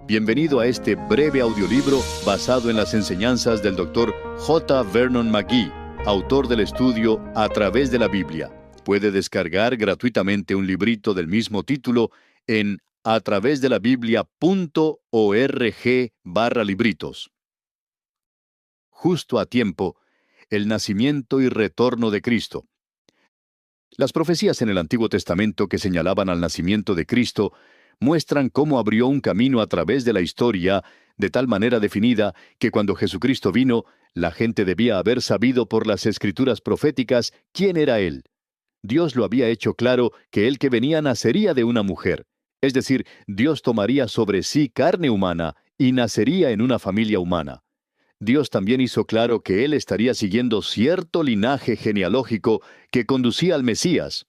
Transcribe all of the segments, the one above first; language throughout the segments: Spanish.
Bienvenido a este breve audiolibro basado en las enseñanzas del Dr. J. Vernon McGee, autor del estudio A través de la Biblia. Puede descargar gratuitamente un librito del mismo título en atravesdelabiblia.org/libritos. Justo a tiempo, el nacimiento y retorno de Cristo. Las profecías en el Antiguo Testamento que señalaban al nacimiento de Cristo muestran cómo abrió un camino a través de la historia de tal manera definida que cuando Jesucristo vino, la gente debía haber sabido por las escrituras proféticas quién era Él. Dios lo había hecho claro que el que venía nacería de una mujer, es decir, Dios tomaría sobre sí carne humana y nacería en una familia humana. Dios también hizo claro que Él estaría siguiendo cierto linaje genealógico que conducía al Mesías.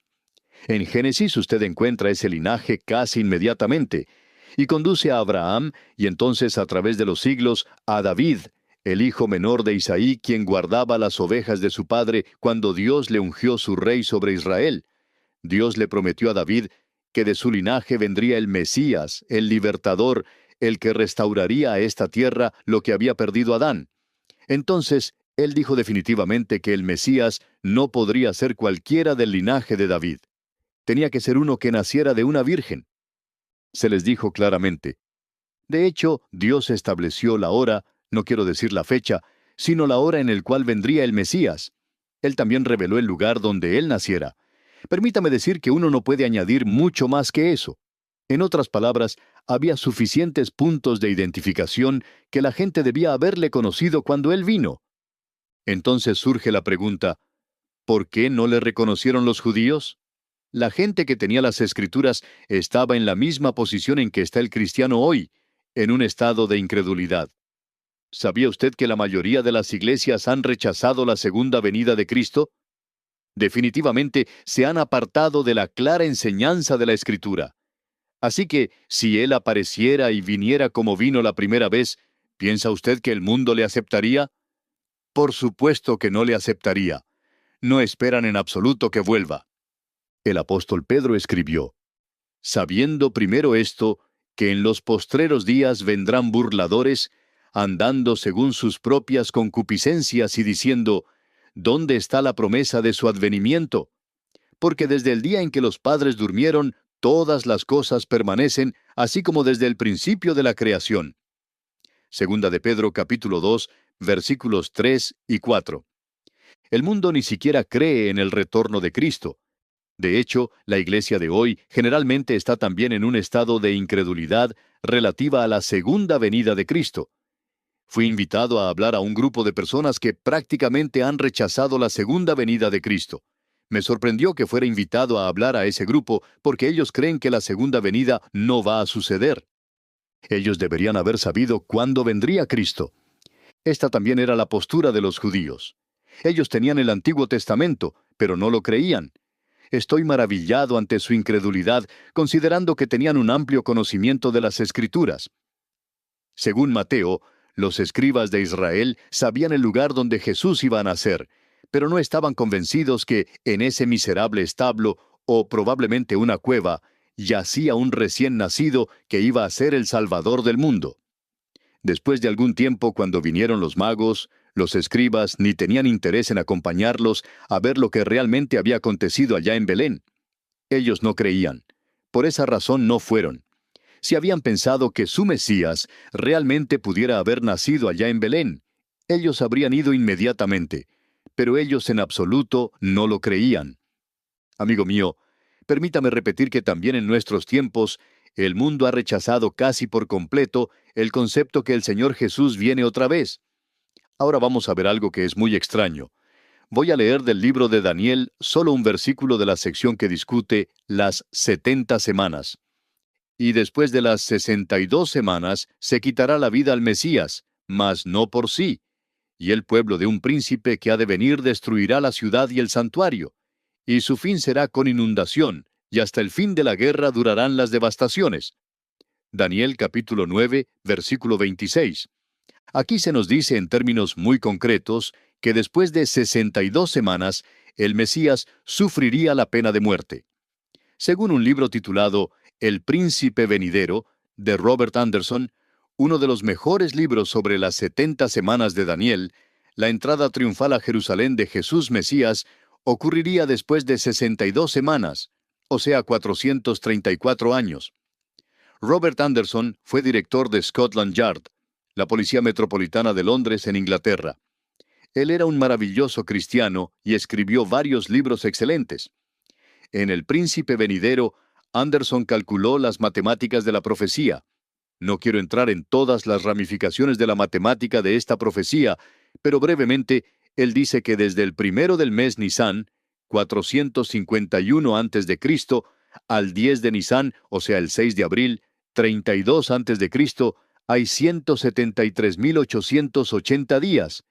En Génesis usted encuentra ese linaje casi inmediatamente, y conduce a Abraham, y entonces a través de los siglos a David, el hijo menor de Isaí, quien guardaba las ovejas de su padre cuando Dios le ungió su rey sobre Israel. Dios le prometió a David que de su linaje vendría el Mesías, el libertador, el que restauraría a esta tierra lo que había perdido Adán. Entonces, él dijo definitivamente que el Mesías no podría ser cualquiera del linaje de David. Tenía que ser uno que naciera de una virgen. Se les dijo claramente. De hecho, Dios estableció la hora, no quiero decir la fecha, sino la hora en el cual vendría el Mesías. Él también reveló el lugar donde él naciera. Permítame decir que uno no puede añadir mucho más que eso. En otras palabras, había suficientes puntos de identificación que la gente debía haberle conocido cuando él vino. Entonces surge la pregunta, ¿por qué no le reconocieron los judíos? La gente que tenía las Escrituras estaba en la misma posición en que está el cristiano hoy, en un estado de incredulidad. ¿Sabía usted que la mayoría de las iglesias han rechazado la segunda venida de Cristo? Definitivamente se han apartado de la clara enseñanza de la Escritura. Así que, si Él apareciera y viniera como vino la primera vez, ¿piensa usted que el mundo le aceptaría? Por supuesto que no le aceptaría. No esperan en absoluto que vuelva. El apóstol Pedro escribió, sabiendo primero esto, que en los postreros días vendrán burladores, andando según sus propias concupiscencias y diciendo, ¿dónde está la promesa de su advenimiento? Porque desde el día en que los padres durmieron, todas las cosas permanecen, así como desde el principio de la creación. Segunda de Pedro capítulo 2, versículos 3 y 4. El mundo ni siquiera cree en el retorno de Cristo. De hecho, la iglesia de hoy generalmente está también en un estado de incredulidad relativa a la segunda venida de Cristo. Fui invitado a hablar a un grupo de personas que prácticamente han rechazado la segunda venida de Cristo. Me sorprendió que fuera invitado a hablar a ese grupo porque ellos creen que la segunda venida no va a suceder. Ellos deberían haber sabido cuándo vendría Cristo. Esta también era la postura de los judíos. Ellos tenían el Antiguo Testamento, pero no lo creían. Estoy maravillado ante su incredulidad, considerando que tenían un amplio conocimiento de las Escrituras. Según Mateo, los escribas de Israel sabían el lugar donde Jesús iba a nacer, pero no estaban convencidos que en ese miserable establo, o probablemente una cueva, yacía un recién nacido que iba a ser el Salvador del mundo. Después de algún tiempo, cuando vinieron los magos, los escribas ni tenían interés en acompañarlos a ver lo que realmente había acontecido allá en Belén. Ellos no creían. Por esa razón no fueron. Si habían pensado que su Mesías realmente pudiera haber nacido allá en Belén, ellos habrían ido inmediatamente. Pero ellos en absoluto no lo creían. Amigo mío, permítame repetir que también en nuestros tiempos, el mundo ha rechazado casi por completo el concepto que el Señor Jesús viene otra vez. Ahora vamos a ver algo que es muy extraño. Voy a leer del libro de Daniel solo un versículo de la sección que discute las 70 semanas. Y después de las 62 semanas se quitará la vida al Mesías, mas no por sí. Y el pueblo de un príncipe que ha de venir destruirá la ciudad y el santuario. Y su fin será con inundación, y hasta el fin de la guerra durarán las devastaciones. Daniel capítulo 9, versículo 26. Aquí se nos dice en términos muy concretos que después de 62 semanas, el Mesías sufriría la pena de muerte. Según un libro titulado El Príncipe Venidero, de Robert Anderson, uno de los mejores libros sobre las 70 semanas de Daniel, la entrada triunfal a Jerusalén de Jesús Mesías ocurriría después de 62 semanas, o sea, 434 años. Robert Anderson fue director de Scotland Yard, la Policía Metropolitana de Londres en Inglaterra. Él era un maravilloso cristiano y escribió varios libros excelentes. En El Príncipe Venidero, Anderson calculó las matemáticas de la profecía. No quiero entrar en todas las ramificaciones de la matemática de esta profecía, pero brevemente, él dice que desde el primero del mes Nisan, 451 antes de Cristo, al 10 de Nisan, o sea el 6 de abril, 32 antes de Cristo, hay 173.880 días.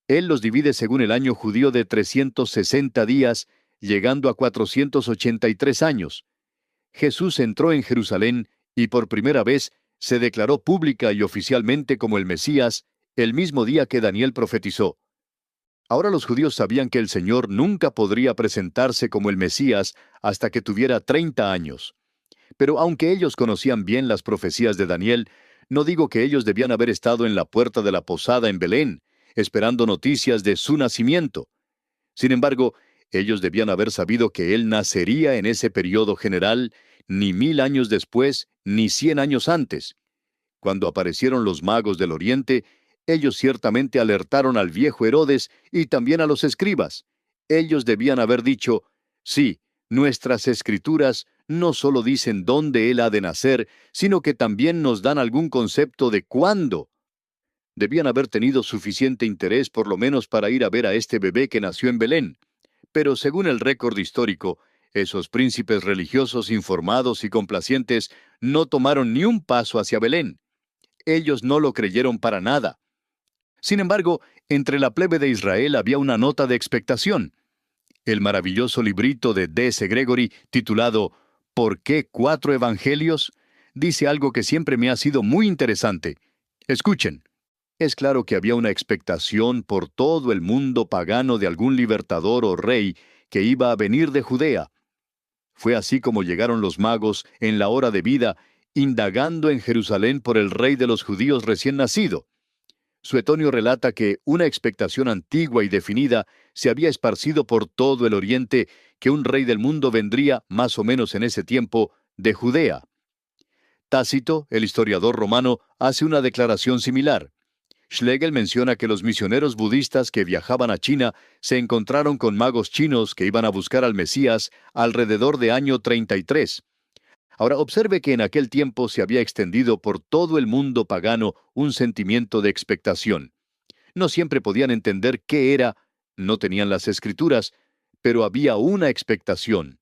Él los divide según el año judío de 360 días, llegando a 483 años. Jesús entró en Jerusalén y por primera vez se declaró pública y oficialmente como el Mesías el mismo día que Daniel profetizó. Ahora los judíos sabían que el Señor nunca podría presentarse como el Mesías hasta que tuviera 30 años. Pero aunque ellos conocían bien las profecías de Daniel, no digo que ellos debían haber estado en la puerta de la posada en Belén, esperando noticias de su nacimiento. Sin embargo, ellos debían haber sabido que Él nacería en ese periodo general, ni 1000 años después, ni 100 años antes. Cuando aparecieron los magos del Oriente, ellos ciertamente alertaron al viejo Herodes y también a los escribas. Ellos debían haber dicho, sí, nuestras escrituras no solo dicen dónde Él ha de nacer, sino que también nos dan algún concepto de cuándo. Debían haber tenido suficiente interés por lo menos para ir a ver a este bebé que nació en Belén. Pero según el récord histórico, esos príncipes religiosos informados y complacientes no tomaron ni un paso hacia Belén. Ellos no lo creyeron para nada. Sin embargo, entre la plebe de Israel había una nota de expectación. El maravilloso librito de D.S. Gregory, titulado ¿Por qué 4 evangelios?, dice algo que siempre me ha sido muy interesante. Escuchen. Es claro que había una expectación por todo el mundo pagano de algún libertador o rey que iba a venir de Judea. Fue así como llegaron los magos en la hora debida, indagando en Jerusalén por el rey de los judíos recién nacido. Suetonio relata que una expectación antigua y definida se había esparcido por todo el oriente, que un rey del mundo vendría, más o menos en ese tiempo, de Judea. Tácito, el historiador romano, hace una declaración similar. Schlegel menciona que los misioneros budistas que viajaban a China se encontraron con magos chinos que iban a buscar al Mesías alrededor de año 33. Ahora observe que en aquel tiempo se había extendido por todo el mundo pagano un sentimiento de expectación. No siempre podían entender qué era, no tenían las escrituras, pero había una expectación.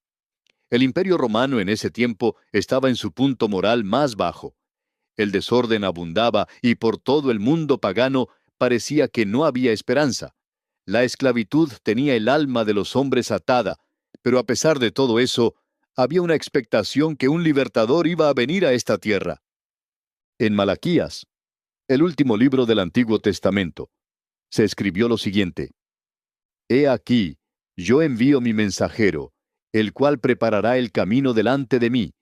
El imperio romano en ese tiempo estaba en su punto moral más bajo. El desorden abundaba y por todo el mundo pagano parecía que no había esperanza. La esclavitud tenía el alma de los hombres atada, pero a pesar de todo eso, había una expectación que un libertador iba a venir a esta tierra. En Malaquías, el último libro del Antiguo Testamento, se escribió lo siguiente: He aquí, yo envío mi mensajero, el cual preparará el camino delante de mí.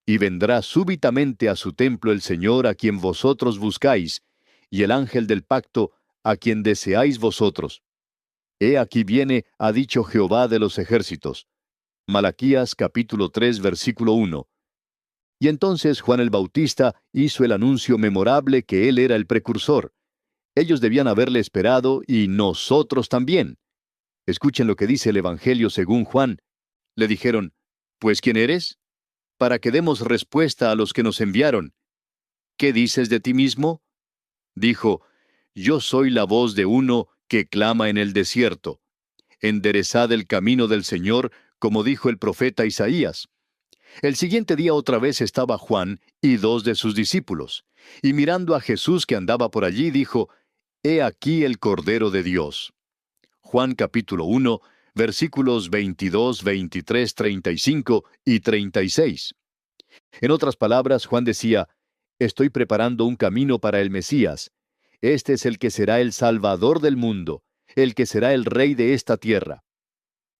Y vendrá súbitamente a su templo el Señor a quien vosotros buscáis, y el ángel del pacto a quien deseáis vosotros. He aquí viene, ha dicho Jehová de los ejércitos. Malaquías capítulo 3, versículo 1. Y entonces Juan el Bautista hizo el anuncio memorable que él era el precursor. Ellos debían haberle esperado y nosotros también. Escuchen lo que dice el Evangelio según Juan. Le dijeron, ¿pues quién eres? Para que demos respuesta a los que nos enviaron. ¿Qué dices de ti mismo? Dijo, yo soy la voz de uno que clama en el desierto. Enderezad el camino del Señor, como dijo el profeta Isaías. El siguiente día otra vez estaba Juan y 2 de sus discípulos, y mirando a Jesús que andaba por allí, dijo, He aquí el Cordero de Dios. Juan capítulo 1, versículos 22, 23, 35 y 36. En otras palabras, Juan decía, estoy preparando un camino para el Mesías. Este es el que será el Salvador del mundo, el que será el Rey de esta tierra.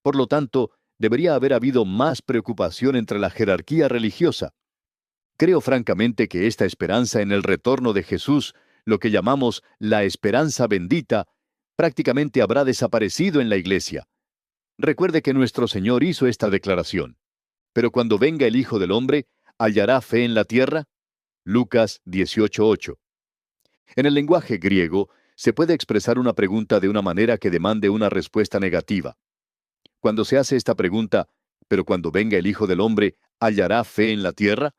Por lo tanto, debería haber habido más preocupación entre la jerarquía religiosa. Creo francamente que esta esperanza en el retorno de Jesús, lo que llamamos la esperanza bendita, prácticamente habrá desaparecido en la iglesia. Recuerde que nuestro Señor hizo esta declaración. Pero cuando venga el Hijo del Hombre, ¿hallará fe en la tierra? Lucas 18:8. En el lenguaje griego, se puede expresar una pregunta de una manera que demande una respuesta negativa. Cuando se hace esta pregunta, pero cuando venga el Hijo del Hombre, ¿hallará fe en la tierra?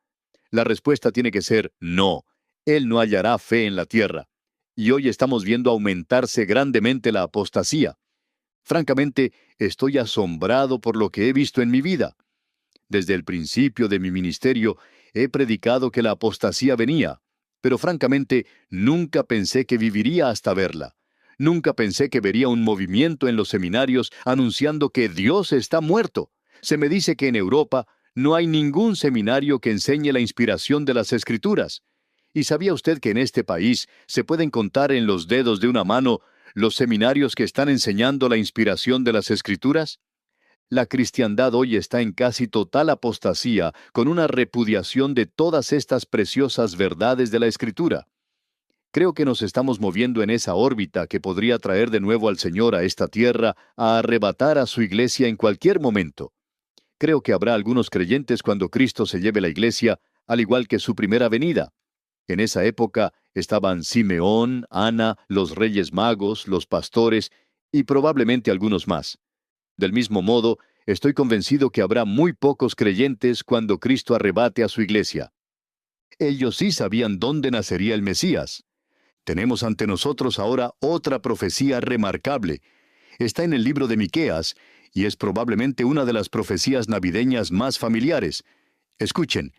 La respuesta tiene que ser no. Él no hallará fe en la tierra. Y hoy estamos viendo aumentarse grandemente la apostasía. Francamente, estoy asombrado por lo que he visto en mi vida. Desde el principio de mi ministerio, he predicado que la apostasía venía, pero francamente, nunca pensé que viviría hasta verla. Nunca pensé que vería un movimiento en los seminarios anunciando que Dios está muerto. Se me dice que en Europa no hay ningún seminario que enseñe la inspiración de las Escrituras. ¿Y sabía usted que en este país se pueden contar en los dedos de una mano los seminarios que están enseñando la inspiración de las Escrituras? La cristiandad hoy está en casi total apostasía, con una repudiación de todas estas preciosas verdades de la Escritura. Creo que nos estamos moviendo en esa órbita que podría traer de nuevo al Señor a esta tierra a arrebatar a su iglesia en cualquier momento. Creo que habrá algunos creyentes cuando Cristo se lleve la iglesia, al igual que su primera venida. En esa época estaban Simeón, Ana, los reyes magos, los pastores y probablemente algunos más. Del mismo modo, estoy convencido que habrá muy pocos creyentes cuando Cristo arrebate a su iglesia. Ellos sí sabían dónde nacería el Mesías. Tenemos ante nosotros ahora otra profecía remarcable. Está en el libro de Miqueas, y es probablemente una de las profecías navideñas más familiares. Escuchen: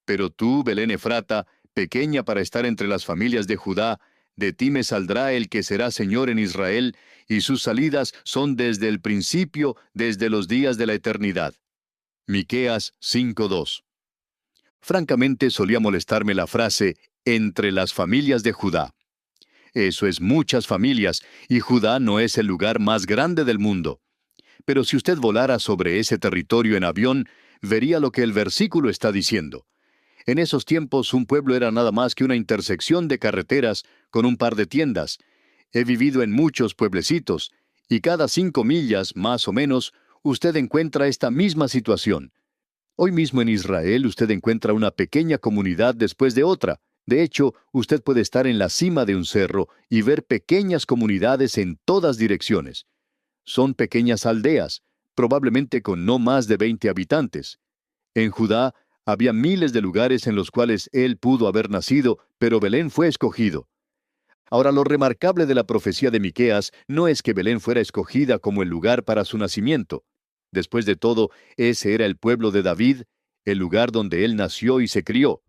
pero tú, Belén Efrata, pequeña para estar entre las familias de Judá, de ti me saldrá el que será Señor en Israel, y sus salidas son desde el principio, desde los días de la eternidad. Miqueas 5:2. Francamente solía molestarme la frase, entre las familias de Judá. Eso es muchas familias, y Judá no es el lugar más grande del mundo. Pero si usted volara sobre ese territorio en avión, vería lo que el versículo está diciendo. En esos tiempos un pueblo era nada más que una intersección de carreteras con un par de tiendas. He vivido en muchos pueblecitos, y cada 5 millas, más o menos, usted encuentra esta misma situación. Hoy mismo en Israel usted encuentra una pequeña comunidad después de otra. De hecho, usted puede estar en la cima de un cerro y ver pequeñas comunidades en todas direcciones. Son pequeñas aldeas, probablemente con no más de 20 habitantes. En Judá había miles de lugares en los cuales él pudo haber nacido, pero Belén fue escogido. Ahora, lo remarcable de la profecía de Miqueas no es que Belén fuera escogida como el lugar para su nacimiento. Después de todo, ese era el pueblo de David, el lugar donde él nació y se crió.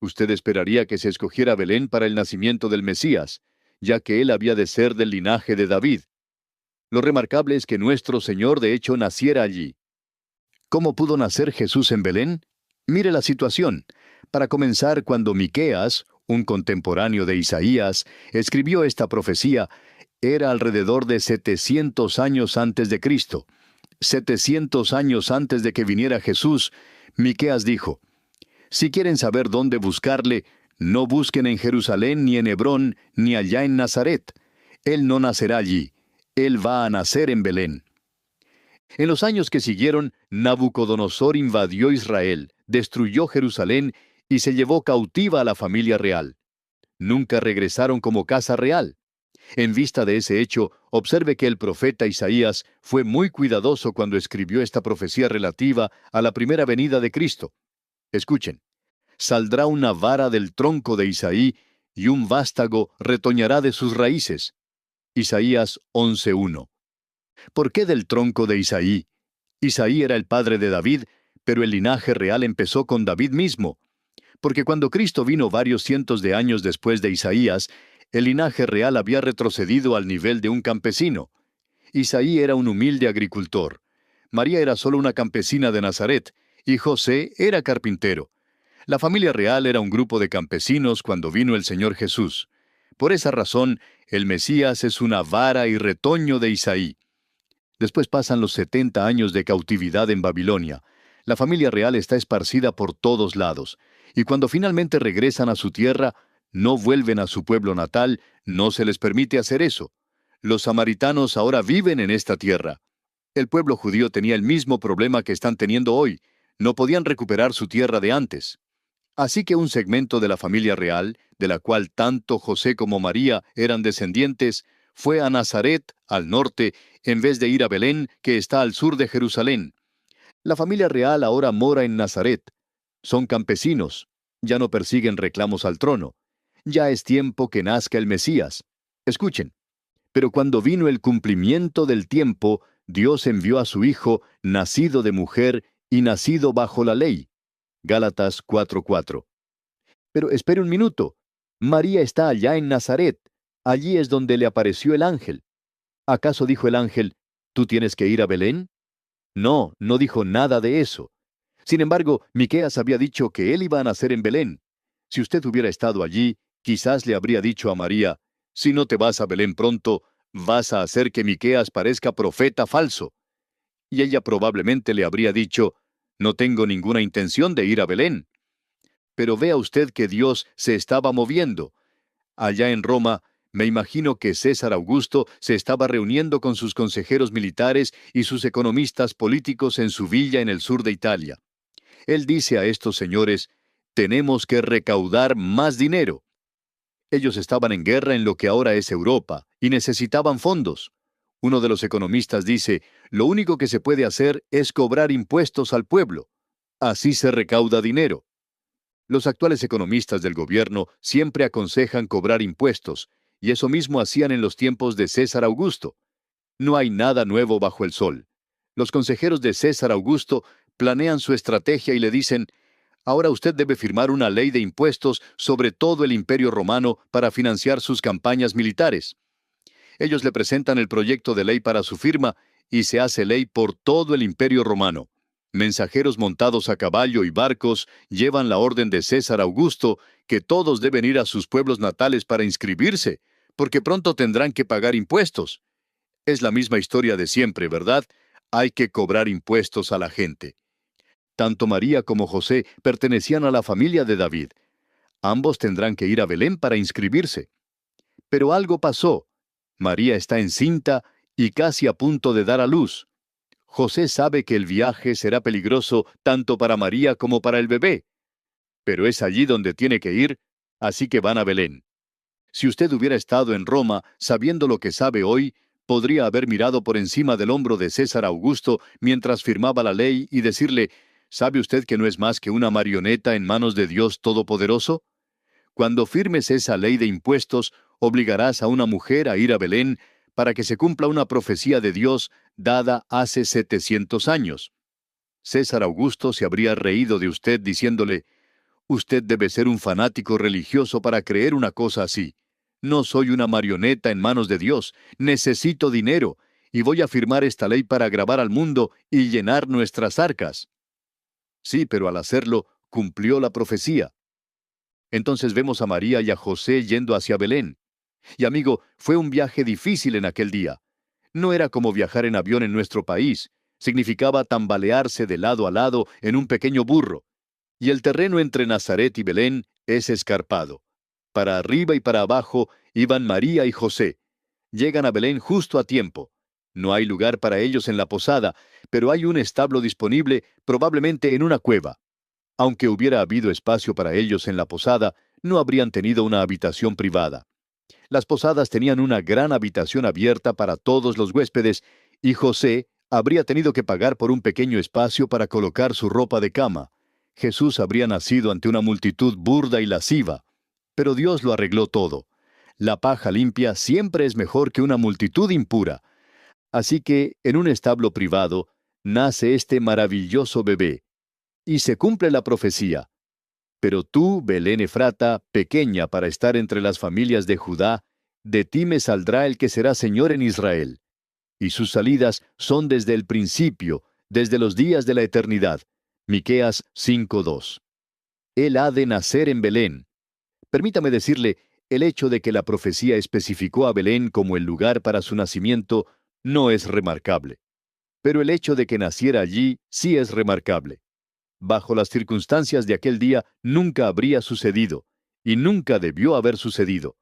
Usted esperaría que se escogiera Belén para el nacimiento del Mesías, ya que él había de ser del linaje de David. Lo remarcable es que nuestro Señor de hecho naciera allí. ¿Cómo pudo nacer Jesús en Belén? Mire la situación. Para comenzar, cuando Miqueas, un contemporáneo de Isaías, escribió esta profecía, era alrededor de 700 años antes de Cristo. 700 años antes de que viniera Jesús, Miqueas dijo: si quieren saber dónde buscarle, no busquen en Jerusalén ni en Hebrón ni allá en Nazaret. Él no nacerá allí. Él va a nacer en Belén. En los años que siguieron, Nabucodonosor invadió Israel, destruyó Jerusalén y se llevó cautiva a la familia real. Nunca regresaron como casa real. En vista de ese hecho, observe que el profeta Isaías fue muy cuidadoso cuando escribió esta profecía relativa a la primera venida de Cristo. Escuchen: saldrá una vara del tronco de Isaí, y un vástago retoñará de sus raíces. Isaías 11:1. ¿Por qué del tronco de Isaí? Isaí era el padre de David, pero el linaje real empezó con David mismo. Porque cuando Cristo vino varios cientos de años después de Isaías, el linaje real había retrocedido al nivel de un campesino. Isaí era un humilde agricultor. María era solo una campesina de Nazaret, y José era carpintero. La familia real era un grupo de campesinos cuando vino el Señor Jesús. Por esa razón, el Mesías es una vara y retoño de Isaí. Después pasan los 70 años de cautividad en Babilonia. La familia real está esparcida por todos lados. Y cuando finalmente regresan a su tierra, no vuelven a su pueblo natal, no se les permite hacer eso. Los samaritanos ahora viven en esta tierra. El pueblo judío tenía el mismo problema que están teniendo hoy. No podían recuperar su tierra de antes. Así que un segmento de la familia real, de la cual tanto José como María eran descendientes, fue a Nazaret, al norte, en vez de ir a Belén, que está al sur de Jerusalén. La familia real ahora mora en Nazaret. Son campesinos. Ya no persiguen reclamos al trono. Ya es tiempo que nazca el Mesías. Escuchen. Pero cuando vino el cumplimiento del tiempo, Dios envió a su Hijo, nacido de mujer y nacido bajo la ley. Gálatas 4:4. Pero espere un minuto. María está allá en Nazaret. Allí es donde le apareció el ángel. ¿Acaso dijo el ángel, tú tienes que ir a Belén? No, no dijo nada de eso. Sin embargo, Miqueas había dicho que él iba a nacer en Belén. Si usted hubiera estado allí, quizás le habría dicho a María, si no te vas a Belén pronto, vas a hacer que Miqueas parezca profeta falso. Y ella probablemente le habría dicho, no tengo ninguna intención de ir a Belén. Pero vea usted que Dios se estaba moviendo. Allá en Roma, me imagino que César Augusto se estaba reuniendo con sus consejeros militares y sus economistas políticos en su villa en el sur de Italia. Él dice a estos señores, tenemos que recaudar más dinero. Ellos estaban en guerra en lo que ahora es Europa, y necesitaban fondos. Uno de los economistas dice, lo único que se puede hacer es cobrar impuestos al pueblo. Así se recauda dinero. Los actuales economistas del gobierno siempre aconsejan cobrar impuestos, y eso mismo hacían en los tiempos de César Augusto. No hay nada nuevo bajo el sol. Los consejeros de César Augusto planean su estrategia y le dicen, ahora usted debe firmar una ley de impuestos sobre todo el imperio romano para financiar sus campañas militares. Ellos le presentan el proyecto de ley para su firma y se hace ley por todo el imperio romano. Mensajeros montados a caballo y barcos llevan la orden de César Augusto que todos deben ir a sus pueblos natales para inscribirse, porque pronto tendrán que pagar impuestos. Es la misma historia de siempre, ¿verdad? Hay que cobrar impuestos a la gente. Tanto María como José pertenecían a la familia de David. Ambos tendrán que ir a Belén para inscribirse. Pero algo pasó. María está encinta y casi a punto de dar a luz. José sabe que el viaje será peligroso tanto para María como para el bebé. Pero es allí donde tiene que ir, así que van a Belén. Si usted hubiera estado en Roma sabiendo lo que sabe hoy, podría haber mirado por encima del hombro de César Augusto mientras firmaba la ley y decirle, ¿sabe usted que no es más que una marioneta en manos de Dios Todopoderoso? Cuando firmes esa ley de impuestos, obligarás a una mujer a ir a Belén para que se cumpla una profecía de Dios dada hace 700 años. César Augusto se habría reído de usted diciéndole, usted debe ser un fanático religioso para creer una cosa así. No soy una marioneta en manos de Dios, necesito dinero, y voy a firmar esta ley para agravar al mundo y llenar nuestras arcas. Sí, pero al hacerlo, cumplió la profecía. Entonces vemos a María y a José yendo hacia Belén. Y amigo, fue un viaje difícil en aquel día. No era como viajar en avión en nuestro país. Significaba tambalearse de lado a lado en un pequeño burro. Y el terreno entre Nazaret y Belén es escarpado. Para arriba y para abajo iban María y José. Llegan a Belén justo a tiempo. No hay lugar para ellos en la posada, pero hay un establo disponible, probablemente en una cueva. Aunque hubiera habido espacio para ellos en la posada, no habrían tenido una habitación privada. Las posadas tenían una gran habitación abierta para todos los huéspedes, y José habría tenido que pagar por un pequeño espacio para colocar su ropa de cama. Jesús habría nacido ante una multitud burda y lasciva. Pero Dios lo arregló todo. La paja limpia siempre es mejor que una multitud impura. Así que, en un establo privado, nace este maravilloso bebé. Y se cumple la profecía. Pero tú, Belén Efrata, pequeña para estar entre las familias de Judá, de ti me saldrá el que será Señor en Israel. Y sus salidas son desde el principio, desde los días de la eternidad. Miqueas 5:2. Él ha de nacer en Belén. Permítame decirle, el hecho de que la profecía especificó a Belén como el lugar para su nacimiento no es remarcable. Pero el hecho de que naciera allí sí es remarcable. Bajo las circunstancias de aquel día nunca habría sucedido, y nunca debió haber sucedido.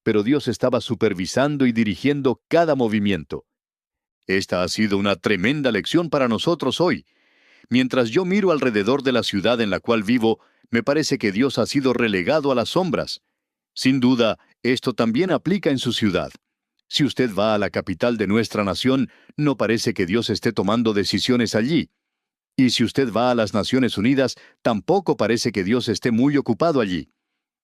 Pero Dios estaba supervisando y dirigiendo cada movimiento. Esta ha sido una tremenda lección para nosotros hoy. Mientras yo miro alrededor de la ciudad en la cual vivo, me parece que Dios ha sido relegado a las sombras. Sin duda, esto también aplica en su ciudad. Si usted va a la capital de nuestra nación, no parece que Dios esté tomando decisiones allí. Y si usted va a las Naciones Unidas, tampoco parece que Dios esté muy ocupado allí.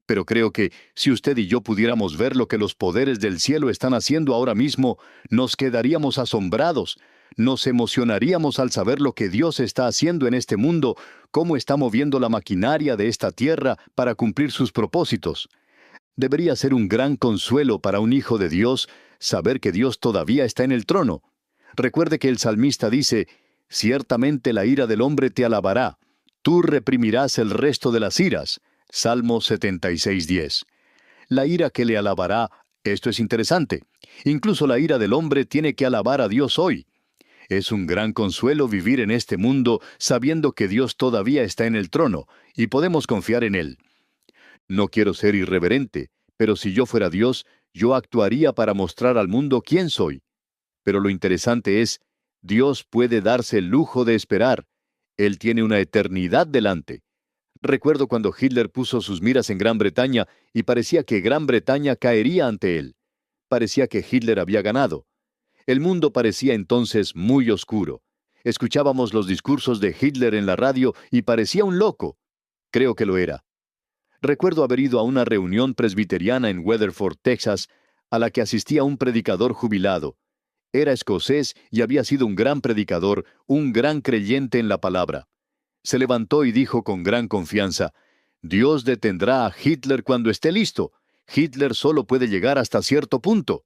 Pero creo que si usted y yo pudiéramos ver lo que los poderes del cielo están haciendo ahora mismo, nos quedaríamos asombrados, nos emocionaríamos al saber lo que Dios está haciendo en este mundo, cómo está moviendo la maquinaria de esta tierra para cumplir sus propósitos. Debería ser un gran consuelo para un hijo de Dios saber que Dios todavía está en el trono. Recuerde que el salmista dice, «Ciertamente la ira del hombre te alabará, tú reprimirás el resto de las iras». Salmo 76:10. La ira que le alabará, esto es interesante. Incluso la ira del hombre tiene que alabar a Dios hoy. Es un gran consuelo vivir en este mundo sabiendo que Dios todavía está en el trono y podemos confiar en Él. No quiero ser irreverente, pero si yo fuera Dios, yo actuaría para mostrar al mundo quién soy. Pero lo interesante es, Dios puede darse el lujo de esperar. Él tiene una eternidad delante. Recuerdo cuando Hitler puso sus miras en Gran Bretaña y parecía que Gran Bretaña caería ante él. Parecía que Hitler había ganado. El mundo parecía entonces muy oscuro. Escuchábamos los discursos de Hitler en la radio y parecía un loco. Creo que lo era. Recuerdo haber ido a una reunión presbiteriana en Weatherford, Texas, a la que asistía un predicador jubilado. Era escocés y había sido un gran predicador, un gran creyente en la palabra. Se levantó y dijo con gran confianza, «Dios detendrá a Hitler cuando esté listo. Hitler solo puede llegar hasta cierto punto».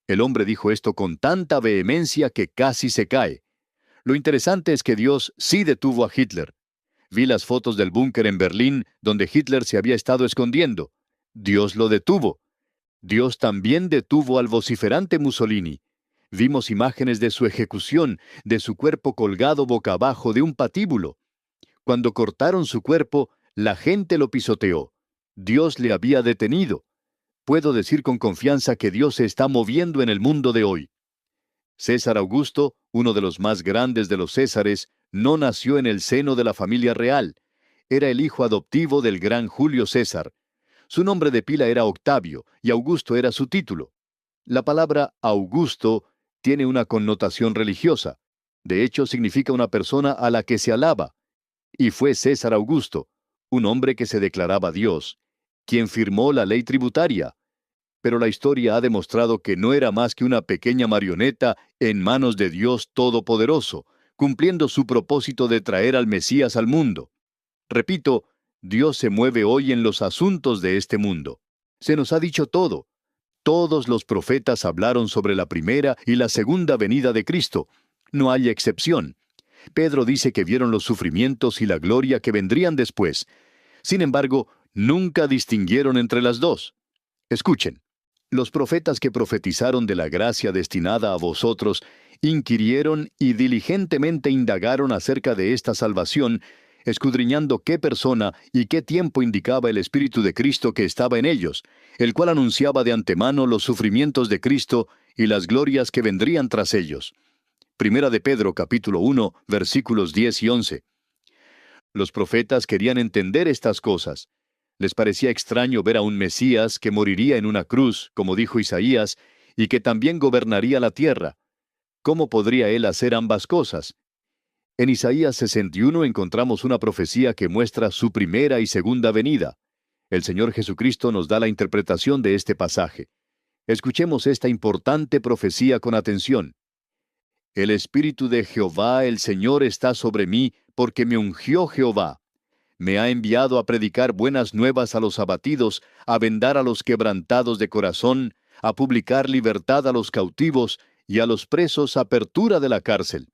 El hombre dijo esto con tanta vehemencia que casi se cae. Lo interesante es que Dios sí detuvo a Hitler. Vi las fotos del búnker en Berlín donde Hitler se había estado escondiendo. Dios lo detuvo. Dios también detuvo al vociferante Mussolini. Vimos imágenes de su ejecución, de su cuerpo colgado boca abajo de un patíbulo. Cuando cortaron su cuerpo, la gente lo pisoteó. Dios le había detenido. Puedo decir con confianza que Dios se está moviendo en el mundo de hoy. César Augusto, uno de los más grandes de los Césares, no nació en el seno de la familia real. Era el hijo adoptivo del gran Julio César. Su nombre de pila era Octavio, y Augusto era su título. La palabra Augusto tiene una connotación religiosa. De hecho, significa una persona a la que se alaba. Y fue César Augusto, un hombre que se declaraba Dios, quien firmó la ley tributaria. Pero la historia ha demostrado que no era más que una pequeña marioneta en manos de Dios Todopoderoso, cumpliendo su propósito de traer al Mesías al mundo. Repito, Dios se mueve hoy en los asuntos de este mundo. Se nos ha dicho todo. Todos los profetas hablaron sobre la primera y la segunda venida de Cristo. No hay excepción. Pedro dice que vieron los sufrimientos y la gloria que vendrían después. Sin embargo, nunca distinguieron entre las dos. Escuchen. Los profetas que profetizaron de la gracia destinada a vosotros inquirieron y diligentemente indagaron acerca de esta salvación, escudriñando qué persona y qué tiempo indicaba el Espíritu de Cristo que estaba en ellos, el cual anunciaba de antemano los sufrimientos de Cristo y las glorias que vendrían tras ellos. Primera de Pedro, capítulo 1, versículos 10 y 11. Los profetas querían entender estas cosas. Les parecía extraño ver a un Mesías que moriría en una cruz, como dijo Isaías, y que también gobernaría la tierra. ¿Cómo podría él hacer ambas cosas? En Isaías 61 encontramos una profecía que muestra su primera y segunda venida. El Señor Jesucristo nos da la interpretación de este pasaje. Escuchemos esta importante profecía con atención. El Espíritu de Jehová el Señor está sobre mí, porque me ungió Jehová. Me ha enviado a predicar buenas nuevas a los abatidos, a vendar a los quebrantados de corazón, a publicar libertad a los cautivos, y a los presos apertura de la cárcel,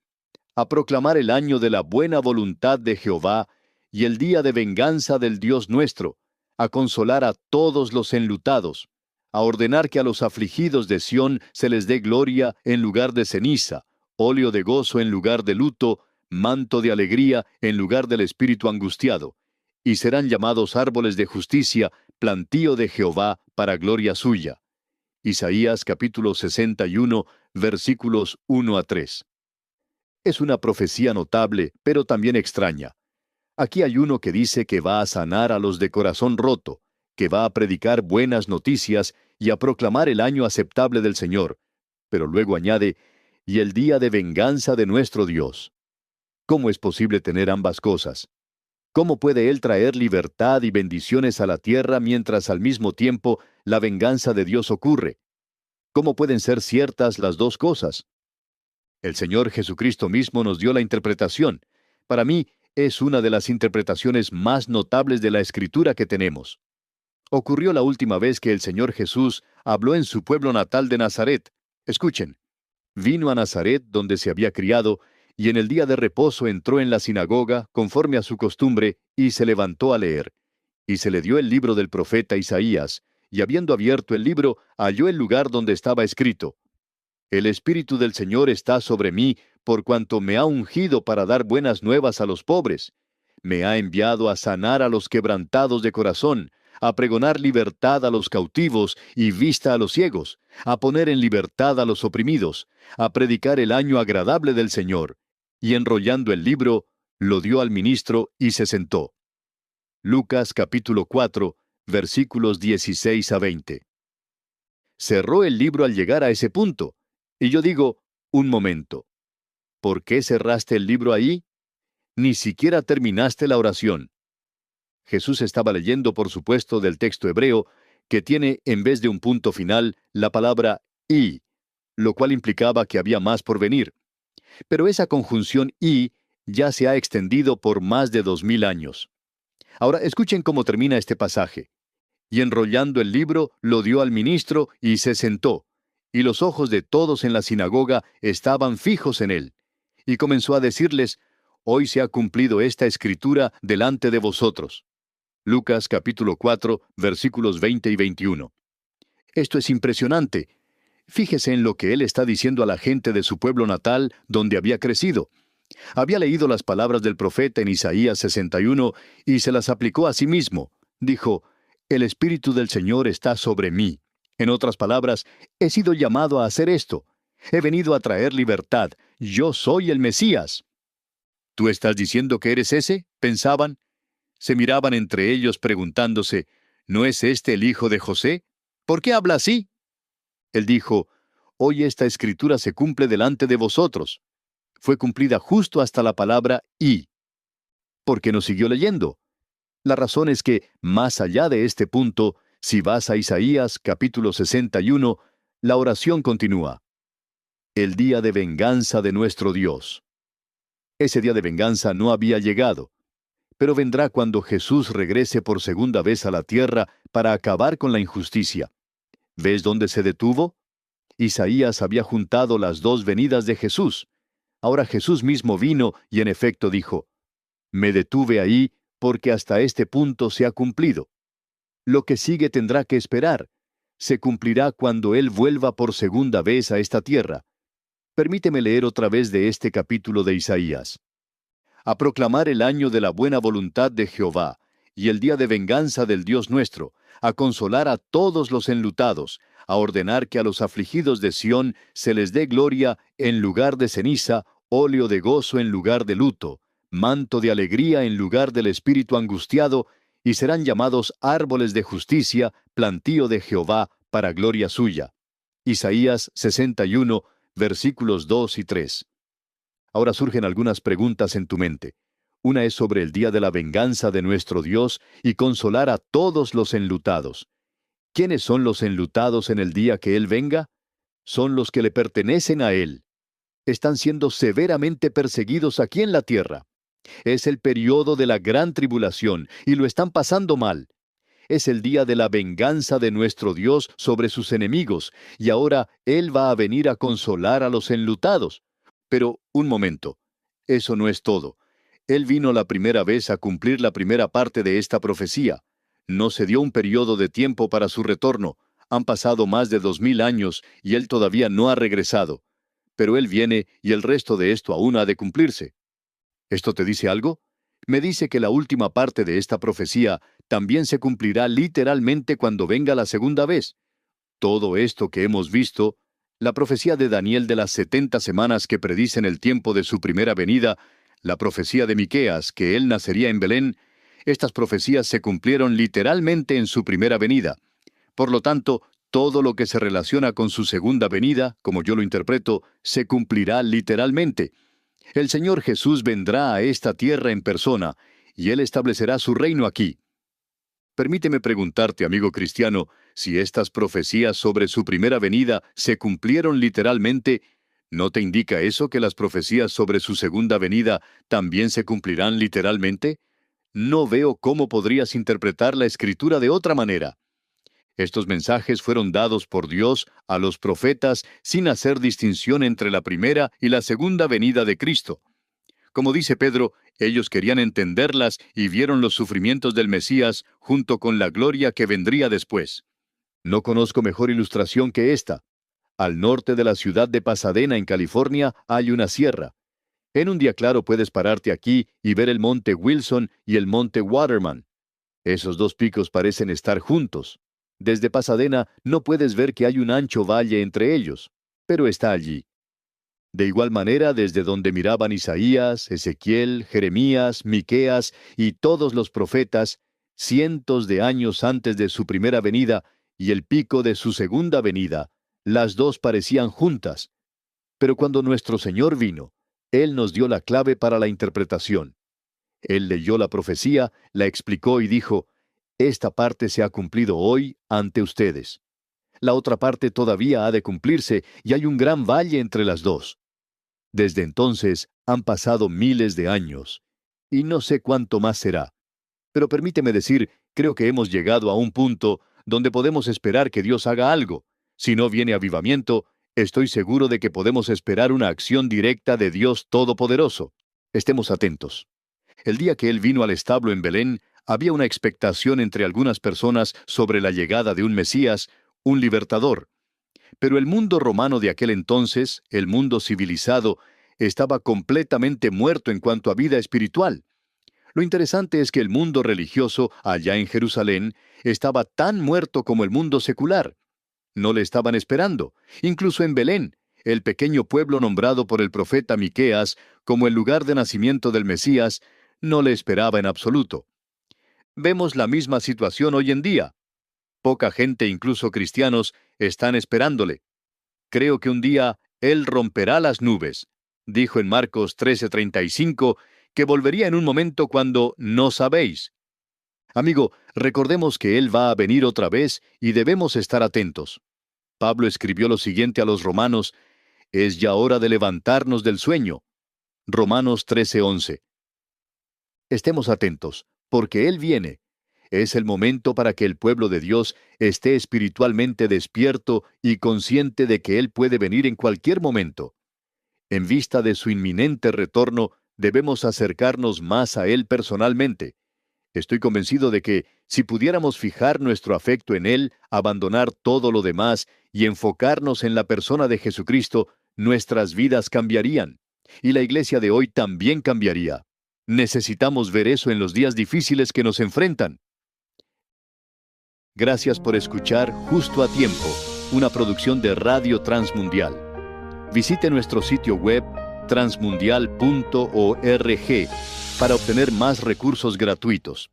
a proclamar el año de la buena voluntad de Jehová, y el día de venganza del Dios nuestro, a consolar a todos los enlutados, a ordenar que a los afligidos de Sión se les dé gloria en lugar de ceniza, óleo de gozo en lugar de luto, manto de alegría en lugar del espíritu angustiado, y serán llamados árboles de justicia, plantío de Jehová para gloria suya. Isaías capítulo 61, versículos 1 a 3. Es una profecía notable, pero también extraña. Aquí hay uno que dice que va a sanar a los de corazón roto, que va a predicar buenas noticias y a proclamar el año aceptable del Señor. Pero luego añade, y el día de venganza de nuestro Dios. ¿Cómo es posible tener ambas cosas? ¿Cómo puede Él traer libertad y bendiciones a la tierra mientras al mismo tiempo la venganza de Dios ocurre? ¿Cómo pueden ser ciertas las dos cosas? El Señor Jesucristo mismo nos dio la interpretación. Para mí, es una de las interpretaciones más notables de la Escritura que tenemos. Ocurrió la última vez que el Señor Jesús habló en su pueblo natal de Nazaret. Escuchen, vino a Nazaret donde se había criado, y en el día de reposo entró en la sinagoga, conforme a su costumbre, y se levantó a leer. Y se le dio el libro del profeta Isaías, y habiendo abierto el libro, halló el lugar donde estaba escrito: El Espíritu del Señor está sobre mí, por cuanto me ha ungido para dar buenas nuevas a los pobres. Me ha enviado a sanar a los quebrantados de corazón, a pregonar libertad a los cautivos y vista a los ciegos, a poner en libertad a los oprimidos, a predicar el año agradable del Señor. Y enrollando el libro, lo dio al ministro y se sentó. Lucas capítulo 4, versículos 16 a 20. Cerró el libro al llegar a ese punto. Y yo digo, un momento. ¿Por qué cerraste el libro ahí? Ni siquiera terminaste la oración. Jesús estaba leyendo, por supuesto, del texto hebreo, que tiene, en vez de un punto final, la palabra y, lo cual implicaba que había más por venir. Pero esa conjunción y ya se ha extendido por más de 2000 años. Ahora, escuchen cómo termina este pasaje. Y enrollando el libro, lo dio al ministro y se sentó. Y los ojos de todos en la sinagoga estaban fijos en él. Y comenzó a decirles: Hoy se ha cumplido esta escritura delante de vosotros. Lucas capítulo 4, versículos 20 y 21. Esto es impresionante. Fíjese en lo que él está diciendo a la gente de su pueblo natal, donde había crecido. Había leído las palabras del profeta en Isaías 61 y se las aplicó a sí mismo. Dijo: El Espíritu del Señor está sobre mí. En otras palabras, he sido llamado a hacer esto. He venido a traer libertad. Yo soy el Mesías. ¿Tú estás diciendo que eres ese?, pensaban. Se miraban entre ellos preguntándose: ¿no es este el hijo de José? ¿Por qué habla así? Él dijo: Hoy esta escritura se cumple delante de vosotros. Fue cumplida justo hasta la palabra y. ¿Por qué no siguió leyendo? La razón es que, más allá de este punto, si vas a Isaías capítulo 61, la oración continúa: El día de venganza de nuestro Dios. Ese día de venganza no había llegado, pero vendrá cuando Jesús regrese por segunda vez a la tierra para acabar con la injusticia. ¿Ves dónde se detuvo? Isaías había juntado las dos venidas de Jesús. Ahora Jesús mismo vino y en efecto dijo: Me detuve ahí porque hasta este punto se ha cumplido. Lo que sigue tendrá que esperar. Se cumplirá cuando Él vuelva por segunda vez a esta tierra. Permíteme leer otra vez de este capítulo de Isaías. A proclamar el año de la buena voluntad de Jehová, y el día de venganza del Dios nuestro, a consolar a todos los enlutados, a ordenar que a los afligidos de Sión se les dé gloria en lugar de ceniza, óleo de gozo en lugar de luto, manto de alegría en lugar del espíritu angustiado, y serán llamados árboles de justicia, plantío de Jehová, para gloria suya. Isaías 61, versículos 2 y 3. Ahora surgen algunas preguntas en tu mente. Una es sobre el día de la venganza de nuestro Dios y consolar a todos los enlutados. ¿Quiénes son los enlutados en el día que Él venga? Son los que le pertenecen a Él. Están siendo severamente perseguidos aquí en la tierra. Es el periodo de la gran tribulación y lo están pasando mal. Es el día de la venganza de nuestro Dios sobre sus enemigos, y ahora Él va a venir a consolar a los enlutados. Pero, un momento, eso no es todo. Él vino la primera vez a cumplir la primera parte de esta profecía. No se dio un periodo de tiempo para su retorno. Han pasado más de 2000 años y Él todavía no ha regresado. Pero Él viene y el resto de esto aún ha de cumplirse. ¿Esto te dice algo? Me dice que la última parte de esta profecía también se cumplirá literalmente cuando venga la segunda vez. Todo esto que hemos visto, la profecía de Daniel de las 70 semanas que predicen el tiempo de su primera venida, la profecía de Miqueas que él nacería en Belén, estas profecías se cumplieron literalmente en su primera venida. Por lo tanto, todo lo que se relaciona con su segunda venida, como yo lo interpreto, se cumplirá literalmente. El Señor Jesús vendrá a esta tierra en persona, y Él establecerá su reino aquí. Permíteme preguntarte, amigo cristiano, si estas profecías sobre su primera venida se cumplieron literalmente, ¿no te indica eso que las profecías sobre su segunda venida también se cumplirán literalmente? No veo cómo podrías interpretar la Escritura de otra manera. Estos mensajes fueron dados por Dios a los profetas sin hacer distinción entre la primera y la segunda venida de Cristo. Como dice Pedro, ellos querían entenderlas y vieron los sufrimientos del Mesías junto con la gloria que vendría después. No conozco mejor ilustración que esta. Al norte de la ciudad de Pasadena, en California, hay una sierra. En un día claro puedes pararte aquí y ver el monte Wilson y el monte Waterman. Esos dos picos parecen estar juntos. Desde Pasadena no puedes ver que hay un ancho valle entre ellos, pero está allí. De igual manera, desde donde miraban Isaías, Ezequiel, Jeremías, Miqueas y todos los profetas, cientos de años antes de su primera venida y el pico de su segunda venida, las dos parecían juntas. Pero cuando nuestro Señor vino, Él nos dio la clave para la interpretación. Él leyó la profecía, la explicó y dijo, esta parte se ha cumplido hoy ante ustedes. La otra parte todavía ha de cumplirse y hay un gran valle entre las dos. Desde entonces han pasado miles de años, y no sé cuánto más será. Pero permíteme decir, creo que hemos llegado a un punto donde podemos esperar que Dios haga algo. Si no viene avivamiento, estoy seguro de que podemos esperar una acción directa de Dios Todopoderoso. Estemos atentos. El día que Él vino al establo en Belén, había una expectación entre algunas personas sobre la llegada de un Mesías, un libertador. Pero el mundo romano de aquel entonces, el mundo civilizado, estaba completamente muerto en cuanto a vida espiritual. Lo interesante es que el mundo religioso, allá en Jerusalén, estaba tan muerto como el mundo secular. No le estaban esperando. Incluso en Belén, el pequeño pueblo nombrado por el profeta Miqueas como el lugar de nacimiento del Mesías, no le esperaba en absoluto. Vemos la misma situación hoy en día. Poca gente, incluso cristianos, están esperándole. Creo que un día Él romperá las nubes. Dijo en Marcos 13:35 que volvería en un momento cuando no sabéis. Amigo, recordemos que Él va a venir otra vez y debemos estar atentos. Pablo escribió lo siguiente a los romanos, es ya hora de levantarnos del sueño. Romanos 13:11. Estemos atentos, porque Él viene. Es el momento para que el pueblo de Dios esté espiritualmente despierto y consciente de que Él puede venir en cualquier momento. En vista de su inminente retorno, debemos acercarnos más a Él personalmente. Estoy convencido de que, si pudiéramos fijar nuestro afecto en Él, abandonar todo lo demás y enfocarnos en la persona de Jesucristo, nuestras vidas cambiarían. Y la iglesia de hoy también cambiaría. Necesitamos ver eso en los días difíciles que nos enfrentan. Gracias por escuchar Justo a Tiempo, una producción de Radio Transmundial. Visite nuestro sitio web transmundial.org para obtener más recursos gratuitos.